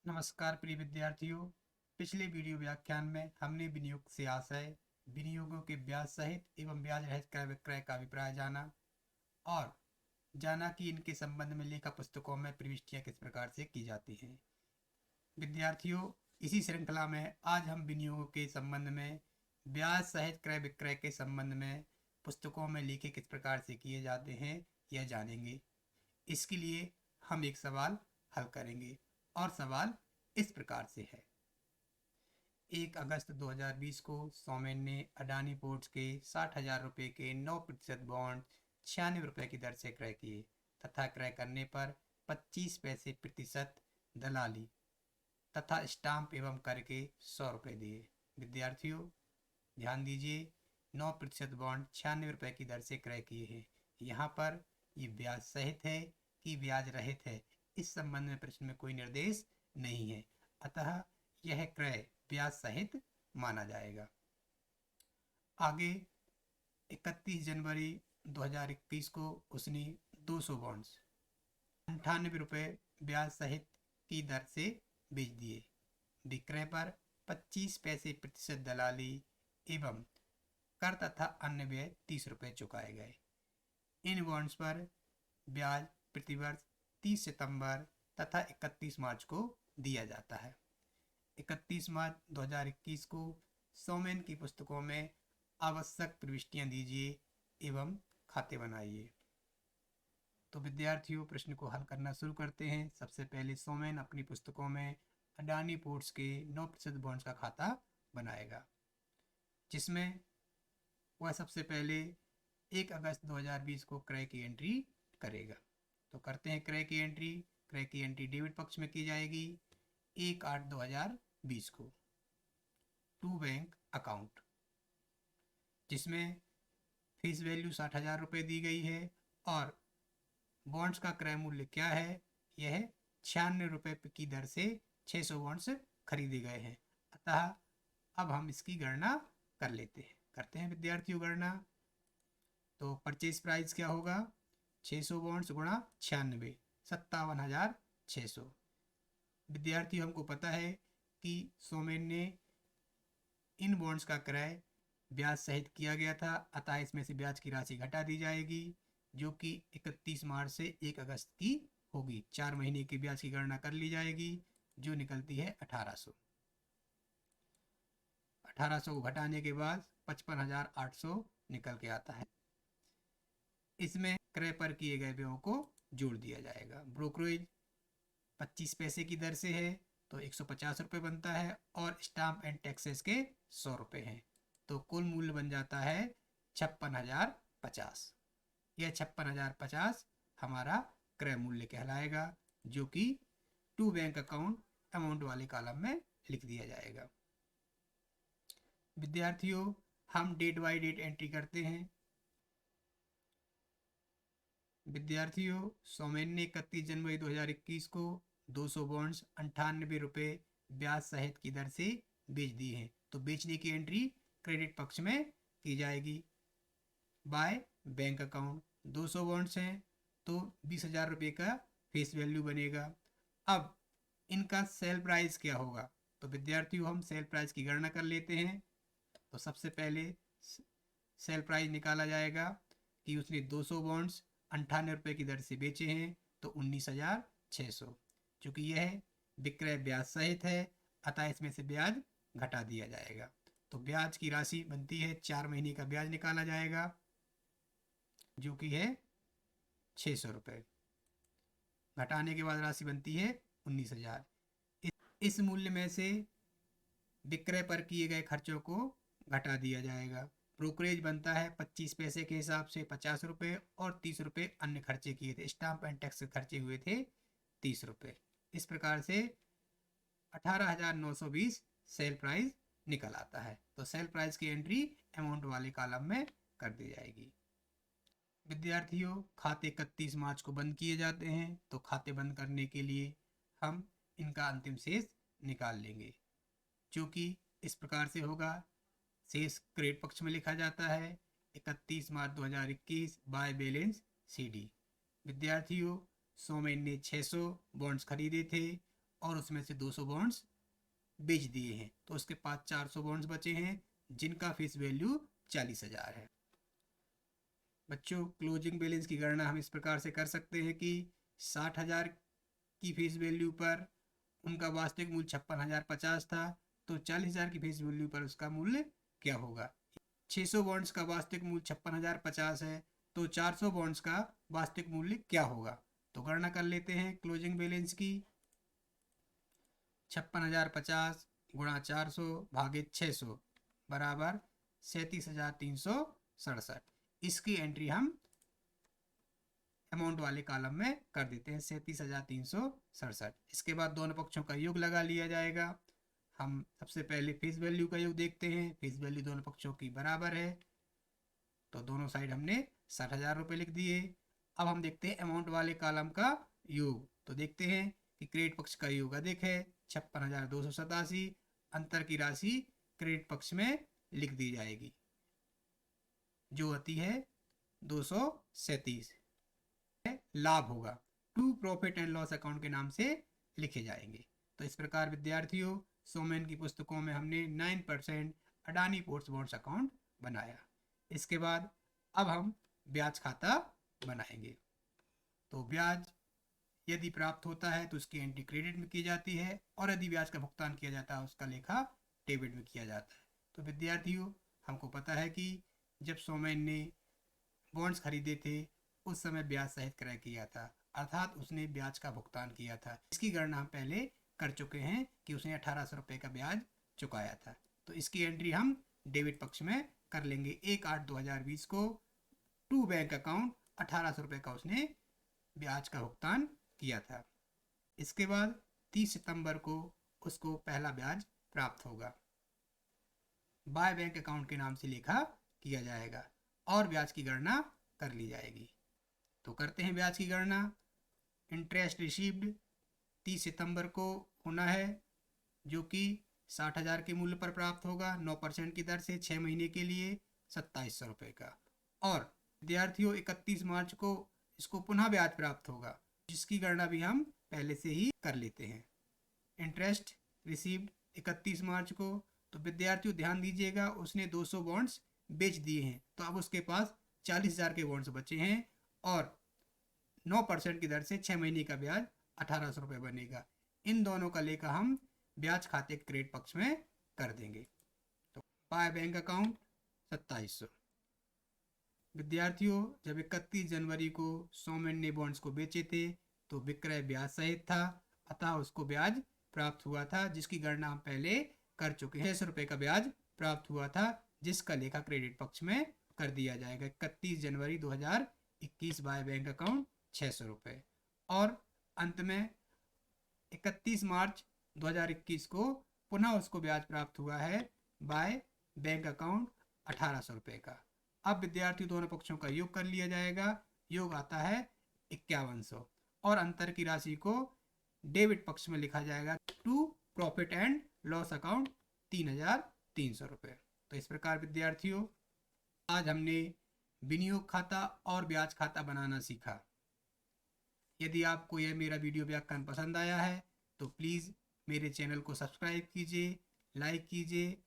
नमस्कार प्रिय विद्यार्थियों। पिछले वीडियो व्याख्यान में हमने विनियोग से आशय, विनियोगों के ब्याज सहित एवं ब्याज रहित क्रय विक्रय का अभिप्राय जाना और जाना कि इनके संबंध में लेखा पुस्तकों में प्रविष्टियां किस प्रकार से की जाती हैं। विद्यार्थियों, इसी श्रृंखला में आज हम विनियोगों के संबंध में ब्याज सहित क्रय विक्रय के संबंध में पुस्तकों में लेखे किस प्रकार से किए जाते हैं यह जानेंगे। इसके लिए हम एक सवाल हल करेंगे और सवाल इस प्रकार से है। 1 अगस्त 2020 को सोमेन ने अडानी पोर्ट्स के 60,000 रुपये के 9% बॉन्ड 96 रुपये की दर से क्रय किए तथा क्रय करने पर 25 पैसे प्रतिशत दलाली तथा स्टाम्प एवं कर के 100 रुपये दिए। विद्यार्थियों ध्यान दीजिए, 9% बॉन्ड 96 रुपये की दर से क्रय किए हैं। यहाँ पर ये ब्याज सहित है कि ब्याज रहित है, इस संबंध में प्रश्न में कोई निर्देश नहीं है, अतः यह क्रय ब्याज सहित माना जाएगा। आगे 31 जनवरी 2021 को उसने 200 बॉन्ड्स 98 रुपये ब्याज सहित की दर से बेच दिए। विक्रय पर 25 पैसे प्रतिशत दलाली एवं कर तथा अन्य व्यय 30 रुपये चुकाए गए। इन बॉन्ड्स पर ब्याज प्रतिवर्ष 30 सितंबर तथा 31 मार्च को दिया जाता है। 31 मार्च 2021 को सोमेन की पुस्तकों में आवश्यक प्रविष्टियां दीजिए एवं खाते बनाइए। तो विद्यार्थियों प्रश्न को हल करना शुरू करते हैं। सबसे पहले सोमेन अपनी पुस्तकों में अडानी पोर्ट्स के 9% बॉन्ड्स का खाता बनाएगा, जिसमें वह सबसे पहले 1 अगस्त 2020 को क्रय की एंट्री करेगा। तो करते हैं क्रय की एंट्री। क्रय की एंट्री डेबिट पक्ष में की जाएगी 1/8/2020 को टू बैंक अकाउंट, जिसमें फेस वैल्यू 60,000 रुपये दी गई है और बॉन्ड्स का क्रय मूल्य क्या है, यह 96 रुपये की दर से 600 बॉन्ड्स खरीदे गए हैं। अतः अब हम इसकी गणना कर लेते हैं। करते हैं विद्यार्थियों गणना। तो परचेज प्राइस क्या होगा, 600 बॉन्ड्स गुणा 96, 57,600। विद्यार्थी हमको पता है कि सोमेन ने इन बॉन्ड्स का क्रय ब्याज सहित किया गया था, अतः इसमें से ब्याज की राशि घटा दी जाएगी, जो कि 31 मार्च से 1 अगस्त की होगी। 4 महीने की ब्याज की गणना कर ली जाएगी, जो निकलती है 1800। 1800 को घटाने के बाद 55,800 निकल के आता है। इसमें क्रय पर किए गए व्ययों को जोड़ दिया जाएगा। ब्रोकरेज 25 पैसे की दर से है तो 150 रुपये बनता है और स्टाम्प एंड टैक्सेस के 100 रुपये हैं, तो कुल मूल्य बन जाता है 56,050। यह 56,050 हमारा क्रय मूल्य कहलाएगा, जो कि टू बैंक अकाउंट अमाउंट वाले कॉलम में लिख दिया जाएगा। विद्यार्थियों हम डेट बाई डेट एंट्री करते हैं। विद्यार्थियों सोमेन ने 31 जनवरी 2021 को 200 बॉन्ड्स 98 रुपये ब्याज सहित की दर से बेच दी हैं, तो बेचने की एंट्री क्रेडिट पक्ष में की जाएगी बाय बैंक अकाउंट। 200 बॉन्ड्स हैं तो 20,000 रुपये का फेस वैल्यू बनेगा। अब इनका सेल प्राइस क्या होगा, तो विद्यार्थियों हम सेल प्राइस की गणना कर लेते हैं। तो सबसे पहले सेल प्राइस निकाला जाएगा कि उसने 200 बॉन्ड्स 98 रुपये की दर से बेचे हैं, तो 19,600। चूँकि यह विक्रय ब्याज सहित है, अतः इसमें से ब्याज घटा दिया जाएगा। तो ब्याज की राशि बनती है, 4 महीने का ब्याज निकाला जाएगा, जो कि है 600 रुपये। घटाने के बाद राशि बनती है 19,000। इस मूल्य में से विक्रय पर किए गए खर्चों को घटा दिया जाएगा। ब्रोकरेज बनता है 25 पैसे के हिसाब से 50 रुपये और 30 रुपये अन्य खर्चे किए थे, स्टाम्प एंड टैक्स खर्चे हुए थे 30 रुपये। इस प्रकार से 18,920 सेल प्राइस निकल आता है। तो सेल प्राइस की एंट्री अमाउंट वाले कॉलम में कर दी जाएगी। विद्यार्थियों खाते 31 मार्च को बंद किए जाते हैं, तो खाते बंद करने के लिए हम इनका अंतिम शेष निकाल लेंगे, जो कि इस प्रकार से होगा। शेष क्रेडिट पक्ष में लिखा जाता है 31 मार्च 2021 बाय बैलेंस CD। विद्यार्थियों सोमेन ने 600 बॉन्ड्स खरीदे थे और उसमें से 200 बॉन्ड्स बेच दिए हैं, तो उसके पास 400 बॉन्ड्स बचे हैं जिनका फेस वैल्यू 40,000 है। बच्चों, क्लोजिंग बैलेंस की गणना हम इस प्रकार से कर सकते हैं कि 60,000 की फेस वैल्यू पर उनका वास्तविक मूल्य 56,050 था, तो 40,000 की फेस वैल्यू पर उसका मूल्य क्या होगा। 600 बॉन्ड्स का वास्तविक मूल्य 56,050 है, तो 400 बॉन्ड्स का वास्तविक मूल्य क्या होगा। तो गणना कर लेते हैं क्लोजिंग बैलेंस की। 56,050 गुणा 400 भागे 600 बराबर 37,367। इसकी एंट्री हम अमाउंट वाले कॉलम में कर देते हैं, 37,367। इसके बाद दोनों पक्षों का योग लगा लिया जाएगा। हम सबसे पहले फेस वैल्यू का योग देखते हैं। फेस वैल्यू दोनों पक्षों की बराबर है, तो दोनों साइड हमने 60,000 रुपये लिख दिए। अब हम देखते हैं अमाउंट वाले कॉलम का योग। तो देखते हैं कि क्रेडिट पक्ष का योग अधिक है 56,287। अंतर की राशि क्रेडिट पक्ष में लिख दी जाएगी जो आती है 237। लाभ होगा to profit and loss account के नाम से लिखे जाएंगे। तो इस प्रकार विद्यार्थियों, सोमेन की पुस्तकों में हमने 9% अडानी पोर्ट्स बॉन्ड्स अकाउंट बनाया। इसके बाद अब हम ब्याज खाता बनाएंगे। तो ब्याज यदि प्राप्त होता है तो उसकी एंट्री क्रेडिट में की जाती है, और यदि ब्याज का भुगतान किया जाता है उसका लेखा डेबिट में किया जाता है। तो विद्यार्थियों, हमको पता है कि जब सोमेन ने बॉन्ड्स खरीदे थे उस समय ब्याज सहित क्रय किया था, अर्थात उसने ब्याज का भुगतान किया था। इसकी गणना हम पहले कर चुके हैं कि उसने 1800 रुपये का ब्याज चुकाया था। तो इसकी एंट्री हम डेबिट पक्ष में कर लेंगे। 1/8/2020 को टू बैंक अकाउंट 1800 रुपये का उसने ब्याज का भुगतान किया था। इसके बाद 30 सितंबर को उसको पहला ब्याज प्राप्त होगा। बाय बैंक अकाउंट के नाम से लेखा किया जाएगा और ब्याज की गणना कर ली जाएगी। तो करते हैं ब्याज की गणना। इंटरेस्ट रिसीव्ड 30 सितंबर को होना है, जो कि 60,000 के मूल्य पर प्राप्त होगा 9% की दर से 6 महीने के लिए 2700 रुपये का। और विद्यार्थियों 31 मार्च को इसको पुनः ब्याज प्राप्त होगा, जिसकी गणना भी हम पहले से ही कर लेते हैं। इंटरेस्ट रिसीव्ड 31 मार्च को, तो विद्यार्थियों ध्यान दीजिएगा, उसने 200 बॉन्ड्स बेच दिए हैं, तो अब उसके पास 40,000 के बॉन्ड्स बचे हैं और 9% की दर से 6 महीने का ब्याज 1800 रुपये बनेगा। इन दोनों का लेखा हम ब्याज खाते के क्रेडिट पक्ष में कर देंगे। तो बाय बैंक अकाउंट 2700। विद्यार्थियों, जब 31 जनवरी को सोमेन ने बॉन्ड्स को बेचे थे तो विक्रय ब्याज सहित था, अतः उसको ब्याज प्राप्त हुआ था, जिसकी गणना हम पहले कर चुके हैं। 600 रुपये का ब्याज प्राप्त हुआ था, जिसका लेखा क्रेडिट पक्ष में कर दिया जाएगा। 31 जनवरी 2021 बाय बैंक अकाउंट 600 रुपये। और अंत में 31 मार्च 2021 को पुनः उसको ब्याज प्राप्त हुआ है बाय बैंक अकाउंट 1800 रुपये का। अब विद्यार्थी दोनों पक्षों का योग कर लिया जाएगा। योग आता है 5100 और अंतर की राशि को डेबिट पक्ष में लिखा जाएगा to profit and loss account 3,300 रुपये। तो इस प्रकार विद्यार्थियों, आज हमने विनियोग खाता और ब्याज खाता बनाना सीखा। यदि आपको यह मेरा वीडियो व्याख्यान पसंद आया है तो प्लीज़ मेरे चैनल को सब्सक्राइब कीजिए, लाइक कीजिए